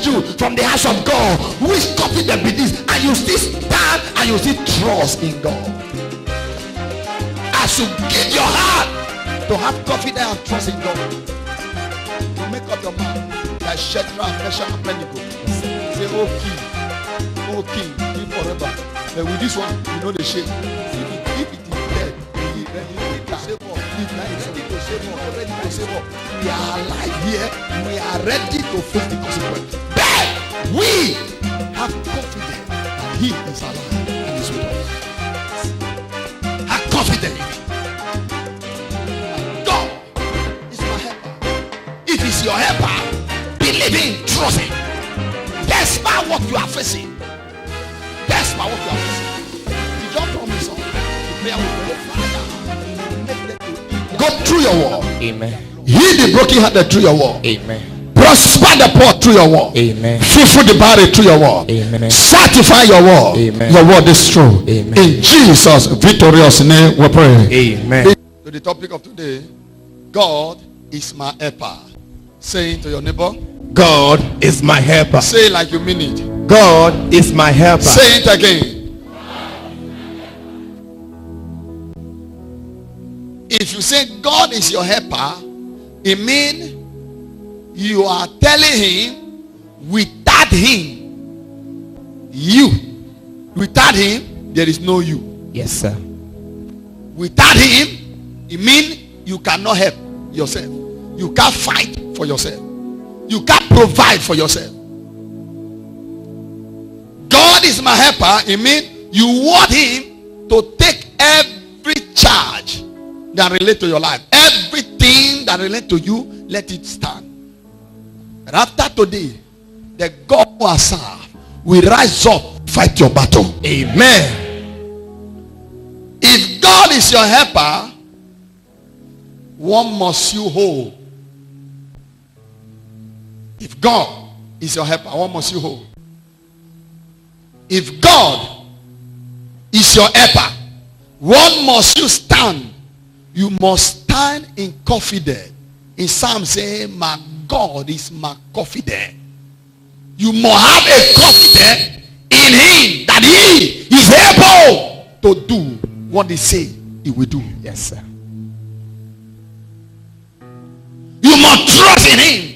discourage you from the house of God. Which confidence be this? And you still stand and you still trust in God. As you give your heart to have confidence and trust in God, you make up your mind like Shadrach, Meshach, and Abednego. Say, oh king, live forever. But with this one, you know the shape. If it is dead, we ready to save up. If ready to save up, ready to save up. We are alive here. We are ready to face the consequence. But we have confidence that He is alive and is with us. Have confidence in Him. God is my helper. If He's your helper, believe Him, trust Him. Despite what you are facing. Despite what you are facing. You don't promise on. The prayer will go. Go through your wall. Amen. Heal the brokenhearted through your wall. Amen. Prosper the poor through your wall. Amen. Fulfill the body through your wall. Amen. Sanctify your wall. Amen. Your word is true. Amen. In Jesus' victorious name we pray. Amen. To the topic of today, God is my helper. Saying to your neighbor, God is my helper. say it like you mean it. God is my helper. Say it again. If you say God is your helper, it means you are telling Him without Him, without Him, there is no you. Yes, sir. Without Him, it means you cannot help yourself. You can't fight for yourself. You can't provide for yourself. God is my helper. It means you want Him to take every charge that relate to your life. Everything that relate to you, let it stand. And after today, the God who has served will rise up, fight your battle. Amen. If God is your helper, what must you hold? If God is your helper, what must you hold? If God is your helper, what must you stand? You must stand in confidence. In Psalm say, my God is my confidence. You must have a confidence in Him that He is able to do what He say He will do. Yes, sir. You must trust in Him.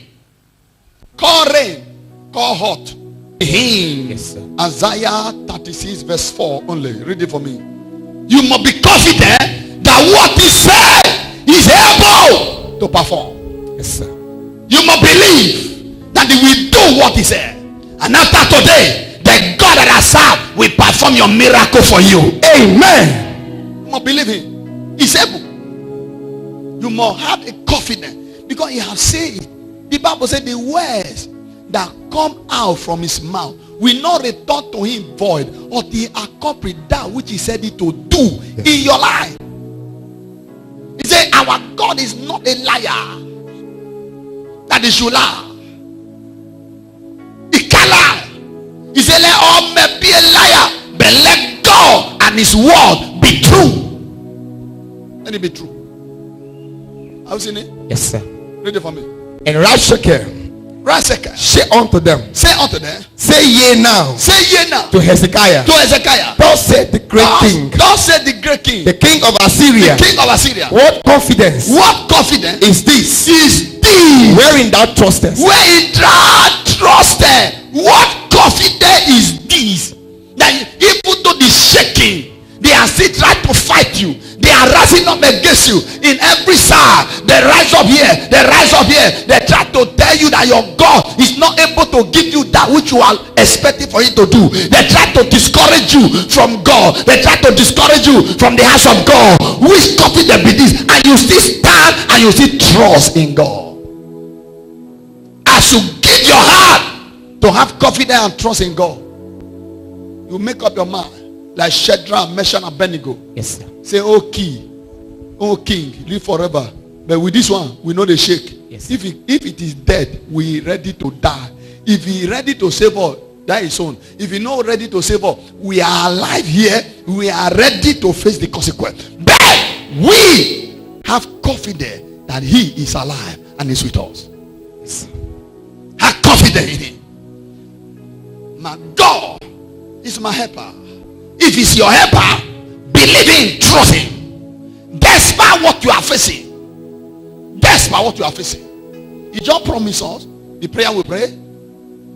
Call rain, call hot. Him. Yes, sir. Isaiah 36 verse 4 only. Read it for me. You must be confident that what He said is able to perform. Yes, sir. You must believe that He will do what He said. And after today, the God that has served will perform your miracle for you. Amen. You must believe Him. He's able. You must have a confidence because He has said it. The Bible said the words that come out from His mouth will not return to Him void, or He accomplish that which He said it to do in your life. He said our God is not a liar that He should lie. He can't lie. He said let all men be a liar, but let God and His word be true. Let it be true. Have you seen it? Yes, sir. Read it for me. And Rabshakeh say unto them, say ye now to Hezekiah, thus said the great king, the king of Assyria, what confidence is this wherein thou trustest? What confidence is this? That even though the shaking, they are still trying to fight you. They are rising up against you in every side. They rise up here. They rise up here. They try to tell you that your God is not able to give you that which you are expecting for Him to do. They try to discourage you from God. They try to discourage you from the house of God. Which confidence be this? And you still stand and you still trust in God. As you give your heart to have confidence and trust in God, you make up your mind. Like Shadrach, Meshach, and Abednego. Yes, sir. Say, oh king, live forever. But with this one, we know the shake. Yes. If it is dead, we ready to die. If He ready to save us, that is on. If He not ready to save us, we are alive here. We are ready to face the consequence. But we have confidence that He is alive and is with us. Yes. Have confidence in Him. My God is my helper. If he's your helper, believe him, trust him. Despite what you are facing. Despite what you are facing. He just promised us, the prayer we pray,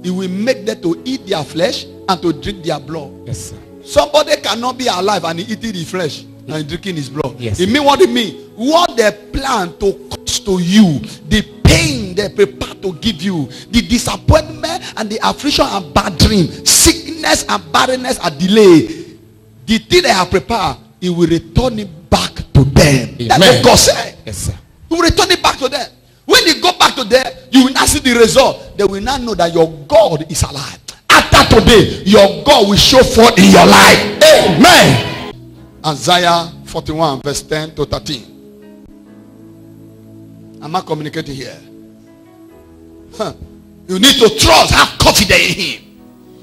he will make them to eat their flesh and to drink their blood. Yes, sir. Somebody cannot be alive and eating his flesh and drinking his blood. Yes. It means what it means. What they plan to cause to you, the pain they prepare to give you, the disappointment and the affliction and bad dream, sickness and barrenness and delay, the thing they have prepared, it will return it back to them. Amen. That's what God said. Yes, sir. He will return it back to them. When you go back to them, you will not see the result. They will not know that your God is alive. After today, your God will show forth in your life. Amen. Isaiah 41 verse 10 to 13. Am I communicating here? You need to trust, have confidence in him.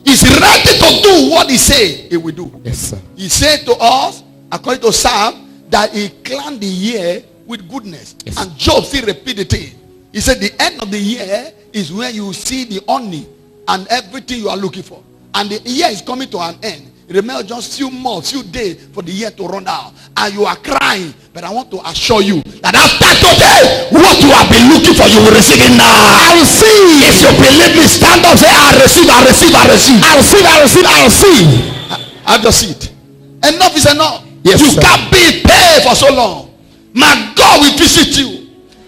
He's ready to do what he said he will do. Yes, sir. He said to us, according to Psalm, that he planned the year with goodness. Yes. And Job still repeated the thing. He said the end of the year is when you see the honey and everything you are looking for. And the year is coming to an end. Remember, just few months, few days for the year to run out. And you are crying. But I want to assure you that after today, what you have been looking for, you will receive it now. I will see. If you believe me, stand up, say, I receive, I receive, I receive. I receive, I receive, I receive. I just see it. Enough is enough. Yes, you sir. can't be paid for so long. My God will visit you.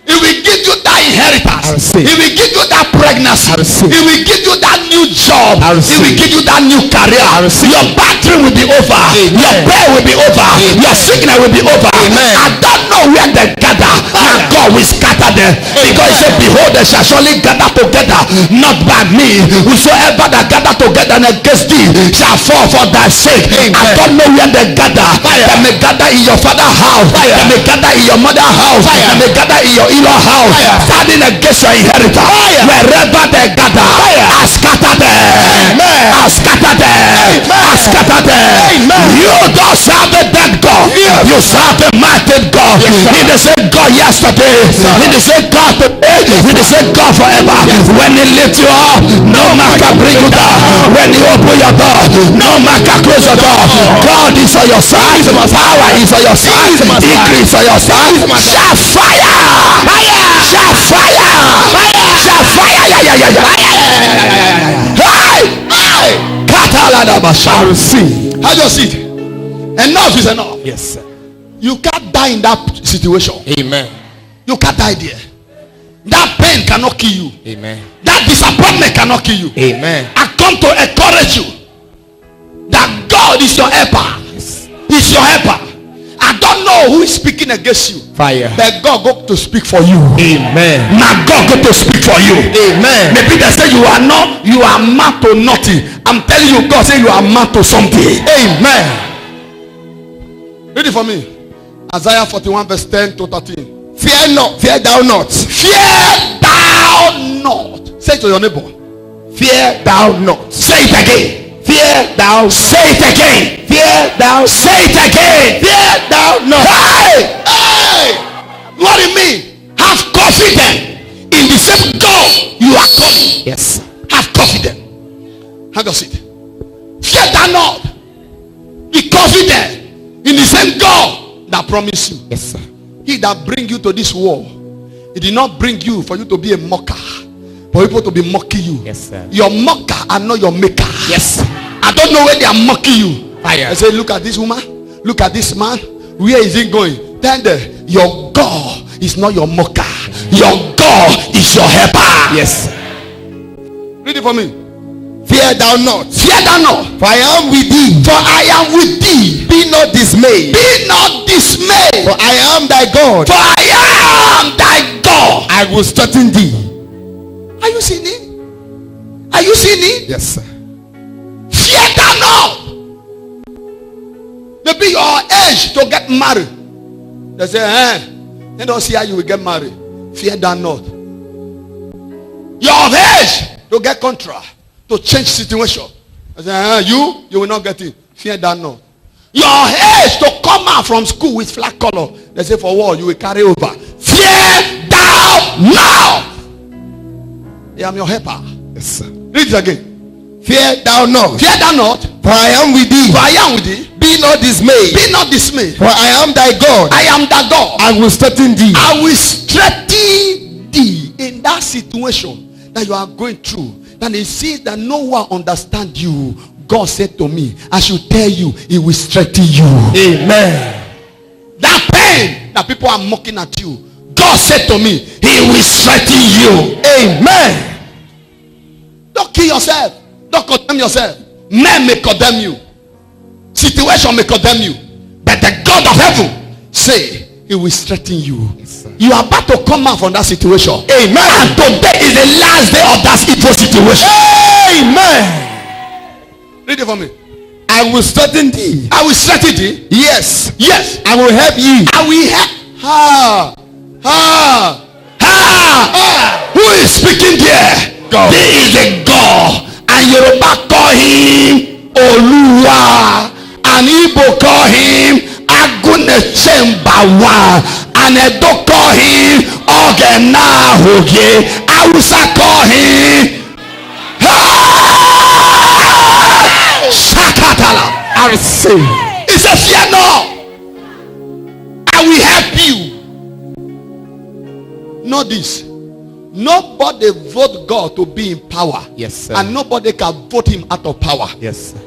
He will give you that inheritance. He will give you that pregnancy. He will give you that new job. He will give you that new career. Your battery will be over. Amen. Your prayer will be over. Amen. Your sickness will be over. Amen. I don't know where they gather. And God will scatter them. Because he said, behold, they shall surely gather together, not by me. Whosoever that gather together against thee shall fall for thy sake. Amen. I don't know where they gather. They may gather in your father's house. They may gather in your mother's house. They may gather in your in-law house. Standing against your inheritance. Wherever they gather, I scatter them. I scatter them. I scatter them. You don't serve the dead God. You serve the mighty God. He the same God yesterday. He the same God today. He the same God forever. When he lifts you up, no man can bring you down. When you open your door, no man can close your door. God is on your side. Power is on your side. Increase on your side. Shout fire! Shout fire! Shout fire! I receive. How do you see it? Enough is enough. Yes, sir. You can't die in that situation. Amen. You can't die there. That pain cannot kill you. Amen. That disappointment cannot kill you. Amen. I come to encourage you that God is your helper. Yes. He's your helper. I don't know who is speaking against you. Fire. But God go to speak for you. Amen. Now God go to speak for you. Amen. Maybe they say you are mad to nothing. I'm telling you, God say you are mad to something. Amen. Read it for me. Isaiah 41 verse 10 to 13. Fear not, fear thou not. Fear thou not. Say it to your neighbor. Fear thou not. Say it again. Fear thou. Say it again. Fear thou. Say it again. Fear thou not. Hey! Hey! What do you mean? Have confidence in the same God you are calling. Yes. Have confidence. How does it? Fear thou not. Be confident in the same God that promised you. Yes, sir. He that bring you to this world, he did not bring you for you to be a mocker, for people to be mocking you. Yes, sir. Your mocker are not your maker. Yes. I don't know where they are mocking you. Fire. I say, look at this woman, look at this man. Where is he going? Tell them, your God is not your mocker. Your God is your helper. Yes. Read it for me. Fear thou not. Fear thou not. For I am with thee. For I am with thee. Be not dismayed. Be not dismayed. For I am thy God. For I am thy God. I will strengthen thee. Are you seeing it? Are you seeing it? Yes, sir. Fear thou not. Maybe your age to get married. They say, they don't see how you will get married. Fear thou not. Your age to get contract, to change situation. They say, you will not get it. Fear thou not. Your age to come out from school with flat color. They say, for what? You will carry over. Fear thou not. I am your helper. Yes, sir. Read it again. Fear thou not. Fear thou not. For I am with thee. For I am with thee. Be not dismayed. Be not dismayed. For I am thy God. I am thy God. I will strengthen thee. I will strengthen thee in that situation that you are going through. And he sees that no one understands you. God said to me, I should tell you, he will strengthen you. Amen. That pain that people are mocking at you, God said to me, he will strengthen you. Amen. Don't kill yourself. Don't condemn yourself. Men may condemn you. Situation may condemn you. But the God of heaven say he will strengthen you. Yes, you are about to come out from that situation. Amen. And today is the last day of that evil situation. Amen. Read it for me. I will strengthen thee. I will strengthen thee. Yes. Yes. I will help you. I will help. Who is speaking there? God. There is a God. And Yoruba call him Oluwa. And Igbo call him Agune Chembawa. And Edo call him Ogenahoge. Hausa call him Shakatala. I receive. He said, fear not. I will help you. Know this. Nobody vote God to be in power. Yes, sir. And nobody can vote him out of power. Yes, sir.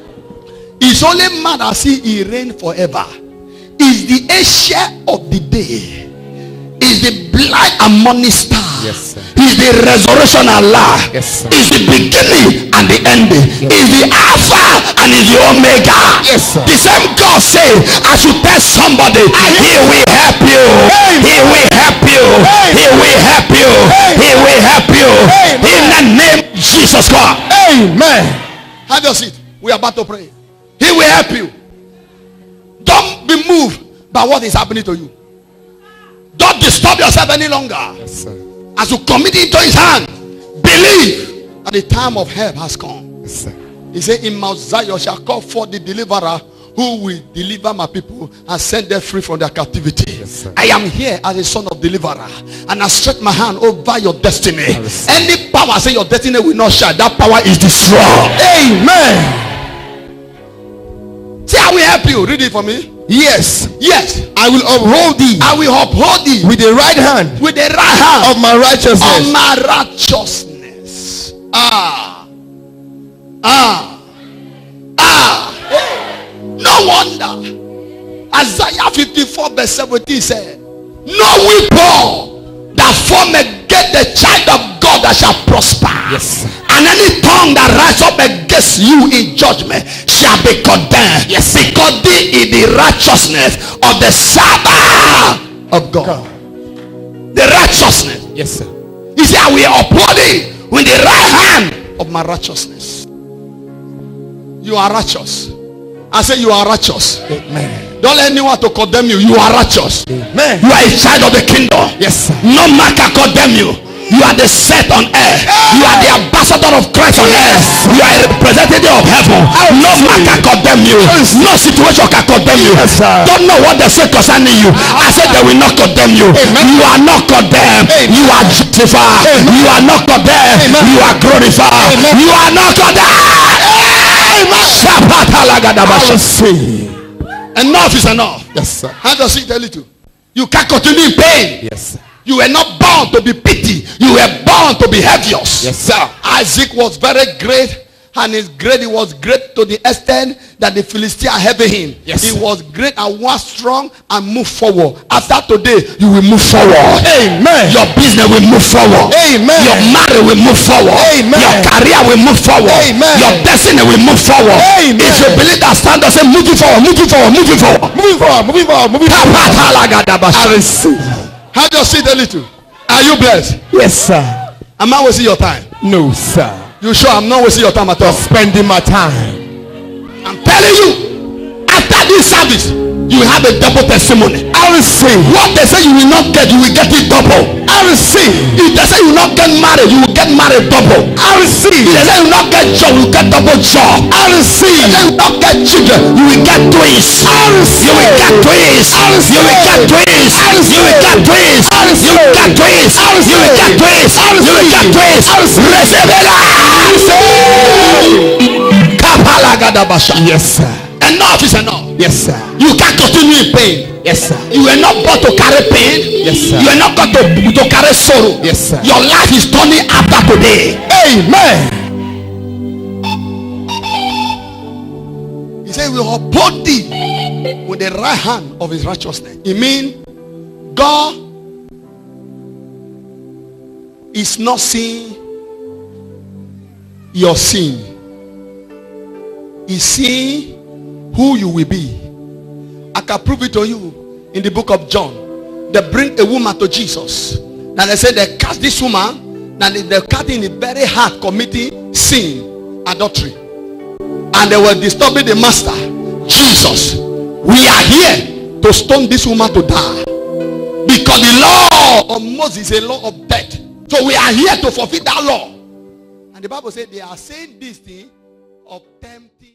It's only man that see he reign forever. Is the Asia of the day. Is the blind and morning star. Yes, sir. Is the resurrection and life. Yes, sir. Is the beginning and the ending. Yes. Is the Alpha and is the Omega. Yes, sir. The same God say, I should tell somebody, he will help you. Amen. He will help you. Amen. He will help you. Amen. He will help you. Amen. In the name of Jesus Christ. Amen. Have your seat. We are about to pray. He will help you. Don't be moved by what is happening to you. Don't disturb yourself any longer. Yes, sir. As you commit into his hand, believe that the time of help has come. Yes, sir. He said, in Mount Zion shall call forth the deliverer who will deliver my people and set them free from their captivity. Yes, sir. I am here as a son of deliverer, and I stretch my hand over your destiny. Yes, any power say your destiny will not shine, that power is destroyed. Amen. See, I will help you. Read it for me. Yes. Yes. I will uphold thee. I will uphold thee with the right hand. With the right hand of my righteousness. Of my righteousness. No wonder Isaiah 54 verse 17 said, no weapon that form against the child of God that shall prosper. Yes. And any tongue that rise up against you in judgment shall be condemned. Yes. Because this is the righteousness of the Sabbath of God. The righteousness. Yes, sir. He said, I will uphold it with the right hand of my righteousness. You are righteous. I say you are righteous. Amen. Don't let anyone to condemn you. You are righteous. Amen. You are a child of the kingdom. Yes, sir. No man can condemn you. You are the set on earth. You are the ambassador of Christ on earth. You are a representative of heaven. No man can condemn you. No situation can condemn you. Yes, don't know what they say concerning you. I said they will not condemn you. Amen. You are not condemned. Amen. You are justified. Amen. You are not condemned. Amen. You are glorified. Amen. You are not condemned. Enough is enough. Yes, sir. How does it tell you to? You can't continue in pain. Yes, sir. You were not born to be pity. You were born to be heavious. Yes, sir. Isaac was very great, and his great, he was great to the extent that the Philistines are having him. Yes, he sir. was great and was strong and moved forward. After today, you will move forward. Amen. Your business will move forward. Amen. Your marriage will move forward. Amen. Your career will move forward. Amen. Your destiny will move forward. Amen. If you believe that, stand up, say moving forward, moving forward, moving forward. Moving forward, moving forward, moving forward. I receive. Have your seat a little. Are you blessed? Yes, sir. Am I wasting your time? No, sir. You sure I'm not wasting your time at all? Spending my time. I'm telling you, after this service, you will have a double testimony. I receive. What they say you will not get, you will get it double. I receive. If they say you will not get married, you will get married double. I receive. If they say you will not get job, you will get double job. I receive. If they say you will not get children, you will get twins. I receive. You will get twins. I receive. You will get twins. You will get twins. You will get twins. You will get twins. You will get twins. Receive it. Yes, sir. Enough is enough. Yes, sir. You can't continue in pain. Yes, sir. You are not born to carry pain. Yes, sir. You are not going to carry sorrow. Yes, sir. Your life is turning after today. Amen. He said, "We will uphold thee with the right hand of his righteousness." It means God is not seeing your sin. He's seeing who you will be. I can prove it to you in the book of John. They bring a woman to Jesus. Now they say they cast this woman. Now they cut in the very heart committing sin, adultery. And they were disturbing the master. Jesus, we are here to stone this woman to die. Because the law of Moses is a law of death. So we are here to fulfill that law. And the Bible says they are saying this thing of tempting.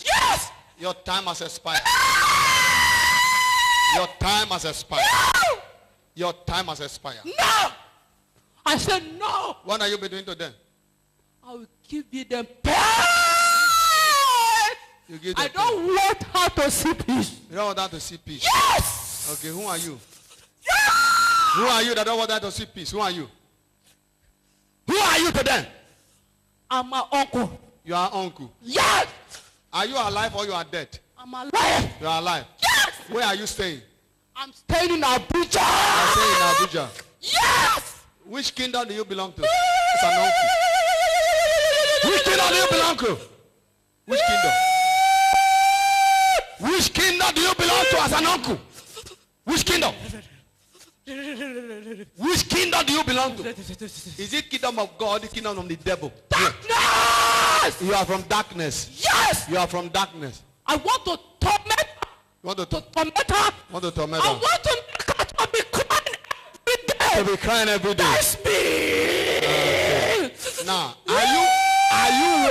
Yes. Your time has expired. Your time has expired. No. Your time has expired. No. I said no. What are you doing to them? I will give you them pain. I don't want her to see peace. You don't want her to see peace? Yes. Okay, who are you? Yeah. Who are you that don't want her to see peace? Who are you? Who are you to them? I'm my uncle. You are uncle? Yes. Are you alive or you are dead? I'm alive. You are alive? Yes. Where are you staying? I'm staying in Abuja. You are staying in Abuja? Yes. Which kingdom do you belong to? It's an uncle. Which kingdom do you belong to? Which kingdom? Which kingdom do you belong to as an uncle? Which kingdom? Which kingdom do you belong to? Is it kingdom of God, the kingdom of the devil? Darkness! You are from darkness. Yes! You are from darkness. I want to torment her. You want to torment her? Want to torment her? I want to make her to be crying every day. To be crying every day. That's me. Okay. Now, are you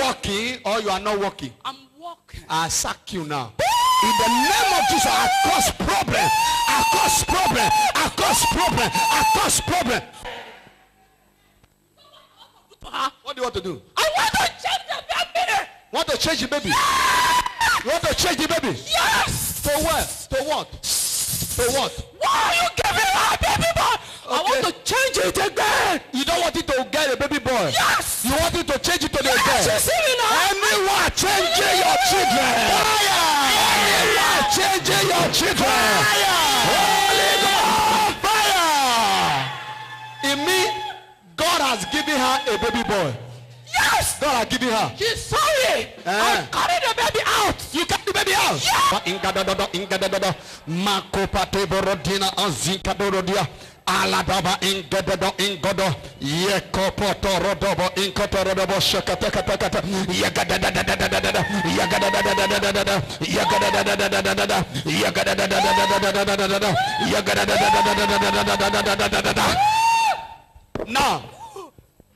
walking or you are not walking? I'm walking. I sack you now. In the name of Jesus, I cause problem. I cause problem. I cause problem. I cause problem. What do you want to do? I want to change the baby. Want to change the baby? Yes. You want to change the baby? Yes. To what? To what? To what? Why are you giving her a baby boy? Okay. I want to change it again. You don't want it to get a baby boy? Yes. You want it to change it to the girl? Yes. Anyone changing your children? Fire. Anyone changing your children? Fire. Holy God. Fire. In me, God has given her a baby boy. Yes. God has given her. She's sorry. I carried the baby out. You carried the baby out? Yeah. Aladaba ingedo ingodo yekopoto rodobo inkotorodobo shakatakata yagadadadadadada yagadadadadadada yagadadadadadada yagadadadadadada yagadadadadadada. Now,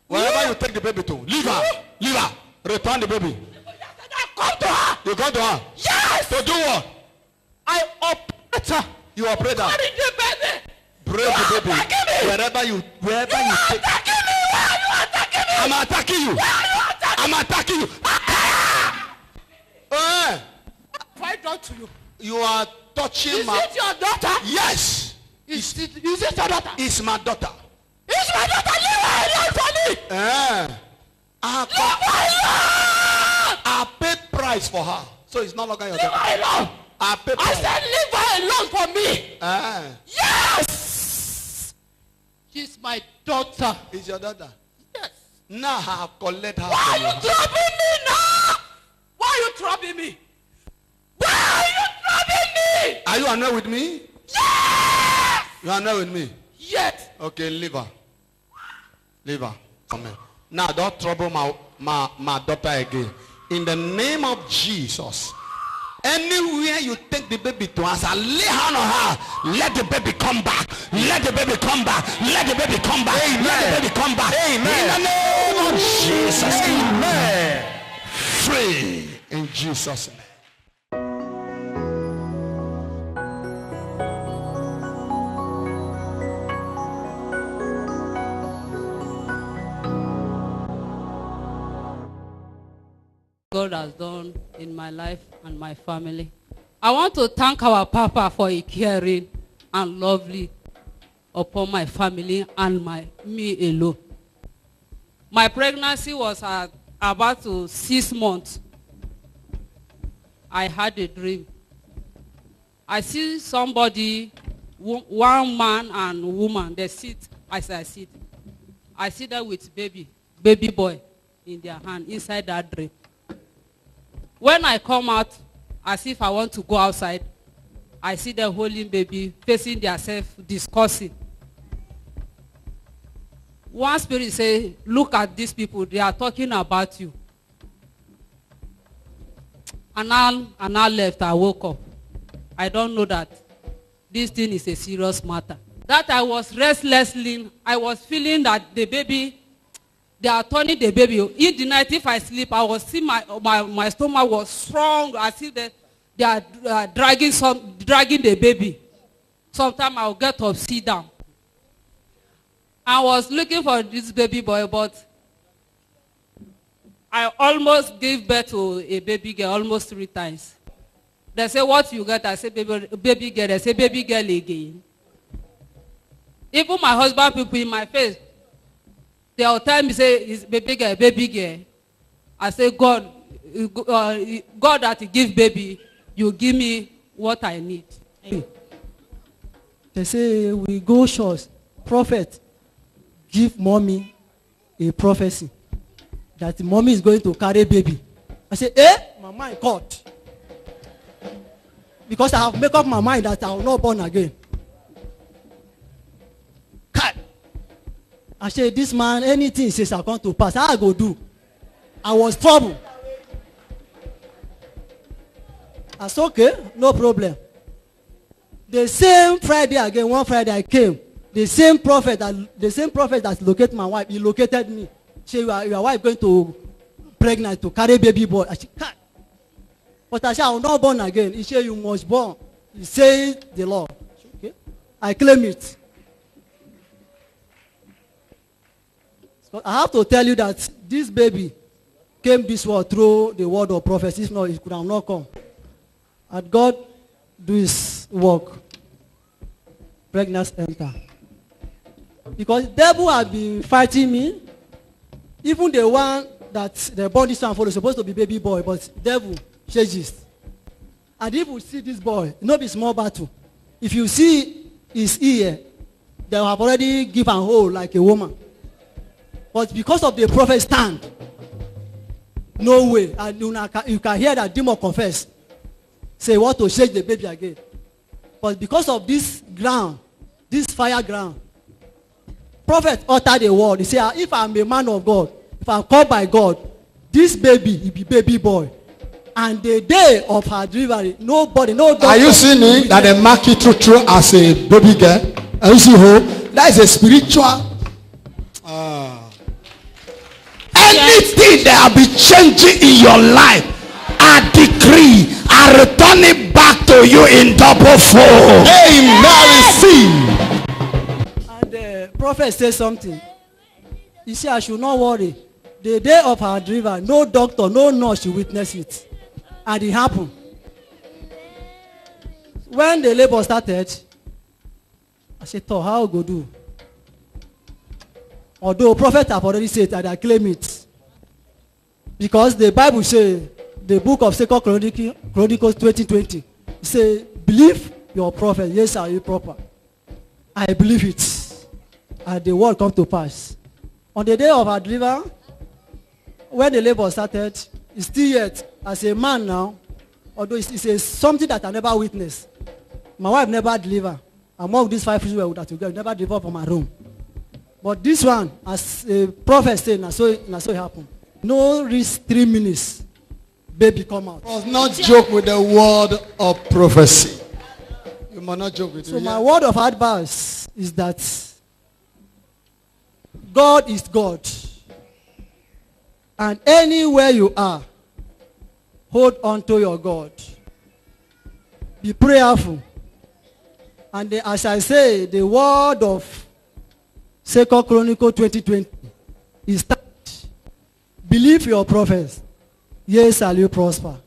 wherever you take the baby to, leave her, return the baby. Come to her. You come to her? Yes. To do what? I operate her. You operate her. Carry the baby. Break the baby. Wherever you take. Attacking me. Why are you attacking me? I'm attacking you. Why are you attacking me? I'm attacking you. to you. You are touching Is it your daughter? Yes. Is it your daughter? It's my daughter. It's my daughter. Leave her alone for me. I paid price for her. So it's no longer your daughter. Leave her alone. I paid price. I said leave her alone for me. Yes. She's my daughter. It's your daughter. Yes. Now I have collect her. Why are you troubling me now? Why are you troubling me? Why are you troubling me? Are you annoyed with me? Yes. You are annoyed with me? Yes. Okay, leave her. Leave her. Amen. Now don't trouble my daughter again. In the name of Jesus. Anywhere you take the baby to us, I lay hand on her. Let the baby come back. Let the baby come back. Let the baby come back. Amen. Let the baby come back. Amen. In the name of Jesus. Amen. Free in Jesus' name. God has done in my life and my family. I want to thank our Papa for a caring and lovely upon my family and me alone. My pregnancy was about 6 months. I had a dream. I see somebody, one man and woman, they sit as I sit. I see them with baby boy in their hand inside that dream. When I come out, as if I want to go outside, I see them holding baby, facing themselves, discussing. One spirit say, look at these people, they are talking about you. And I left, I woke up. I don't know that this thing is a serious matter. That I was restlessly, I was feeling that the baby, they are turning the baby. In the night, if I sleep, I was seeing my stomach was strong. I see that they are dragging the baby. Sometimes I'll get up, sit down. I was looking for this baby boy, but I almost gave birth to a baby girl almost 3 times. They say, what you get? I say, baby girl. They say, baby girl again. Even my husband people in my face, they all tell me, say, it's baby girl, baby girl. I say, God that give baby, you give me what I need. They say, we go church, prophet, give mommy a prophecy that the mommy is going to carry baby. I say, my mind caught. Because I have made up my mind that I will not born again. I say, this man, anything he says I come to pass. How I go do? I was troubled. I said, okay, no problem. The same Friday again, one Friday I came. The same prophet that located my wife, he located me. Say, your wife going to pregnant to carry baby boy. I said, cut. But I said, I will not born again. He said, you must born. He said the Lord. Okay. I claim it. So I have to tell you that this baby came this world through the word of prophecy. If not, it could have not come. And God do his work. Pregnancy enter. Because the devil has been fighting me. Even the one that the born this one for is supposed to be baby boy, but devil changes. And if you see this boy, it not be small battle. If you see his ear, they have already given a hole like a woman. But because of the prophet stand, no way. And you can hear that demon confess. Say, what to shake the baby again. But because of this ground, this fire ground, prophet uttered the word. He said, if I'm a man of God, if I'm called by God, this baby will be baby boy. And the day of her delivery, nobody, no doctor. Are you seeing it? That they mark it through as a baby girl? Are you see who? That is a spiritual. Anything that will be changing in your life, I decree, I return it back to you in double fold. Amen. And the prophet said something. He said, I should not worry. The day of her delivery, no doctor, no nurse should witness it. And it happened. when the labor started, I said, "Oh, how go do?" Although prophet have already said that I claim it, because the Bible say, the book of 2 Chronicles 20:20, say, "Believe your prophet, yes, are you proper?" I believe it, and the word come to pass. On the day of our deliverance, when the labor started, it's still yet as a man now, although it's something that I never witnessed. My wife never delivered. Among these 5 children that we got, never delivered from my room. But this one, as a prophet said, so it happened. No risk 3 minutes, baby come out. You must not joke with the word of prophecy. You must not joke with it. So my word of advice is that God is God. And anywhere you are, hold on to your God. Be prayerful. And as I say, the word of 2 Chronicles 20:20 is that believe your prophets, yes, shall you prosper.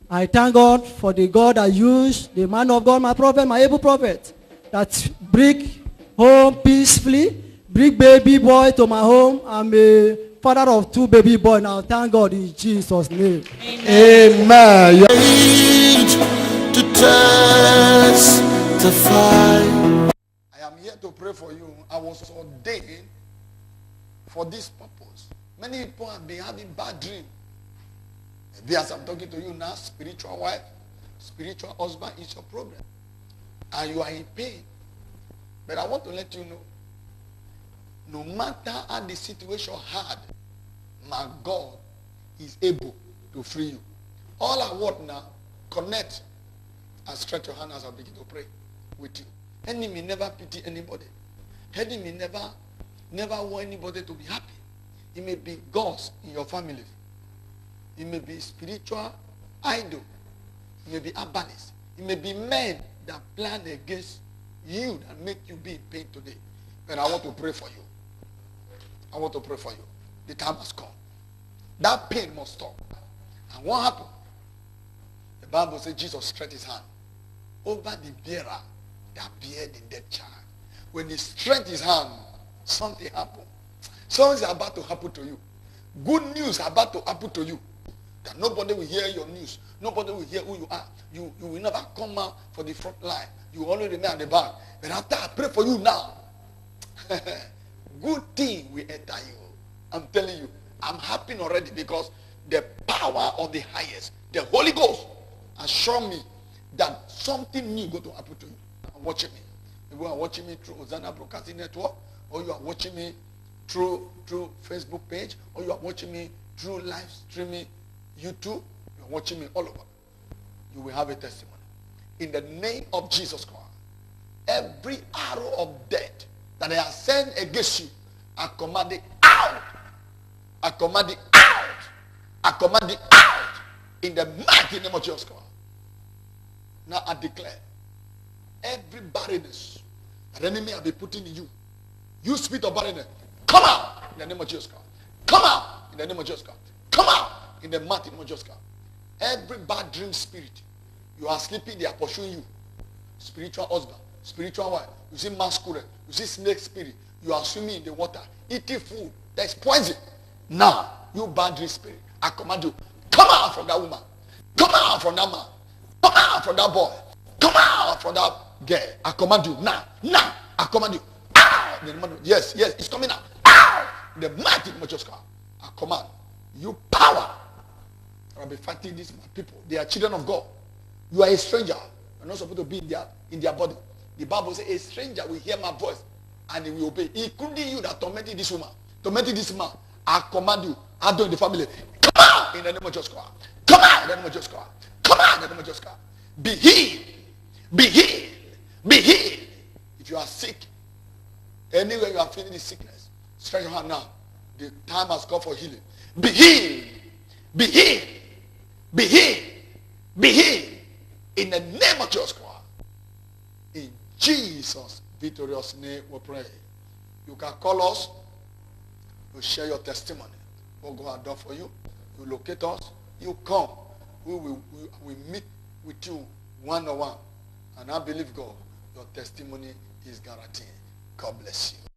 I thank God for the God I use, the man of God, my prophet, my able prophet, that bring home peacefully, bring baby boy to my home. I'm a father of 2 baby boys now. Thank God in Jesus' name. Amen. To testify. I am here to pray for you. I was ordained for this purpose. Many people have been having bad dreams. Maybe as I'm talking to you now, spiritual wife, spiritual husband is your problem. And you are in pain. But I want to let you know, no matter how the situation hard, my God is able to free you. All I want now, connect and stretch your hand as I begin to pray with you. Enemy never pity anybody. Enemy never want anybody to be happy. It may be gods in your family. It may be spiritual idol. It may be urbanists. It may be men that plan against you and make you be in pain today. But I want to pray for you. I want to pray for you. The time has come. That pain must stop. And what happened? The Bible says Jesus stretched his hand over the bearer that bear the dead child. When he stretched his hand, something happened. Something is about to happen to you. Good news is about to happen to you. That nobody will hear your news. Nobody will hear who you are. You will never come out for the front line. You will only remain at the back. But after I pray for you now, good thing will enter you. I'm telling you, I'm happy already because the power of the highest, the Holy Ghost, has shown me that something new is going to happen to you. I'm watching me. You are watching me through Hosanna Broadcasting Network, or you are watching me through Facebook page, or you are watching me through live streaming YouTube. You are watching me all over. You will have a testimony. In the name of Jesus Christ, every arrow of death that I have sent against you, I command it out. I command it out. I command it out. In the mighty name of Jesus Christ. Now I declare, every barrenness that the enemy have been putting in you, you spirit of barrenness, come out in the name of Jesus Christ. Come out in the name of Jesus Christ. Come out in the mighty name of Jesus Christ. Every bad dream spirit, you are sleeping, they are pursuing you. Spiritual husband, spiritual wife, you see masquerade, you see snake spirit, you are swimming in the water, eating food, there is poison. Now, you bad dream spirit, I command you, come out from that woman. Come out from that man. Come out from that boy. Come out from that girl. I command you now. Now, I command you. Out. Yes, it's coming out. Out. The mighty name of Jesus Christ. I command you power. I'll be fighting these people. They are children of God. You are a stranger. You're not supposed to be in their body. The Bible says a stranger will hear my voice and he will obey. Including you that tormented this woman, tormented this man. I command you. I do in the family. Come out in the name of Jesus Christ. Come out in the name of Jesus Christ. Come out in the name of Jesus Christ. Be healed. Be healed. Be healed. If you are sick, anywhere you are feeling this sickness, stretch your hand now. The time has come for healing. Be healed. Be healed. Be healed. Be healed. In the name of Jesus Christ. In Jesus' victorious name we pray. You can call us. You share your testimony. What God has done for you. You locate us. You come. We will meet with you one-on-one And I believe God, your testimony is guaranteed. God bless you.